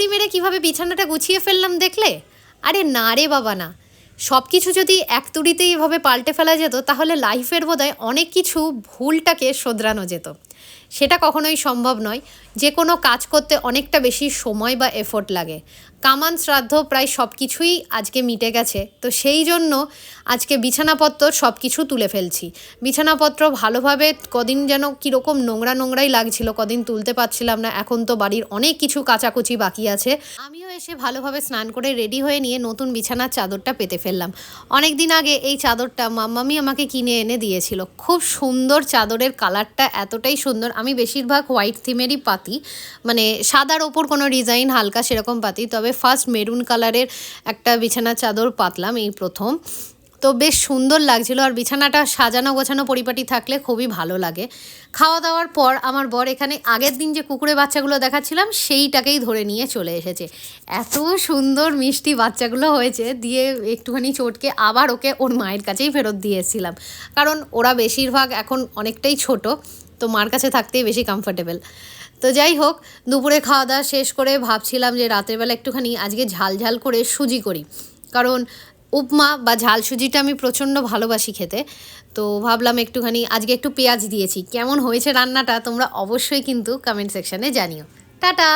হাতুড়ি মেরে কিভাবে বিছানাটা গুছিয়ে ফেললাম দেখলে? আরে না রে বাবা না, সব কিছু যদি এক তুড়িতেই এভাবে পাল্টে ফেলা যেত তাহলে লাইফের বোধহয় অনেক কিছু ভুলটাকে শোধরানো যেত। সেটা কখনোই সম্ভব নয়। যে কোনো কাজ করতে অনেকটা বেশি সময় বা এফোর্ট লাগে। কামান শ্রাদ্ধ প্রায় সব কিছুই আজকে মিটে গেছে, তো সেই জন্য আজকে বিছানাপত্র সব কিছু তুলে ফেলছি। বিছানাপত্র ভালোভাবে, কদিন যেন কীরকম নোংরা নোংরাই লাগছিল, কদিন তুলতে পারছিলাম না। এখন তো বাড়ির অনেক কিছু কাচাকুচি বাকি আছে। আমিও এসে ভালোভাবে স্নান করে রেডি হয়ে নিয়ে নতুন বিছানার চাদরটা পেতে ফেললাম। অনেক দিন আগে এই চাদরটা মাম্মামি আমাকে কিনে এনে দিয়েছিল। খুব সুন্দর চাদরের কালারটা, এতটাই সুন্দর। আমি বেশিরভাগ হোয়াইট থিমেরই পাতি, মানে সাদার ওপর কোনো ডিজাইন হালকা সেরকম পাতি, তবে ফার্স্ট মেরুন কালারের একটা বিছানার চাদর পাতলাম এই প্রথম। তো বেশ সুন্দর লাগছিল, আর বিছানাটা সাজানো গোছানো পরিপাটি থাকলে খুবই ভালো লাগে। খাওয়া দাওয়ার পর আমার বর এখানে আগের দিন যে কুকুরের বাচ্চাগুলো দেখাচ্ছিলাম সেইটাকেই ধরে নিয়ে চলে এসেছে। এত সুন্দর মিষ্টি বাচ্চাগুলো হয়েছে, দিয়ে একটুখানি চটকে আবার ওকে ওর মায়ের কাছেই ফেরত দিয়ে এসেছিলাম, কারণ ওরা বেশিরভাগ এখন অনেকটাই ছোট, তো মার কাছে থাকতেই বেশি কমফোর্টেবল। তো যাই হোক, দুপুরে খাওয়া দাওয়া শেষ করে ভাবছিলাম যে রাতেরবেলা একটুখানি আজকে ঝাল ঝাল করে সুজি করি, কারণ উপমা বা ঝাল সুজিটা আমি প্রচণ্ড ভালোবাসি খেতে। তো ভাবলাম একটুখানি আজকে একটু পেঁয়াজ দিয়েছি। কেমন হয়েছে রান্নাটা তোমরা অবশ্যই কিন্তু কমেন্ট সেকশানে জানিও। টাটা।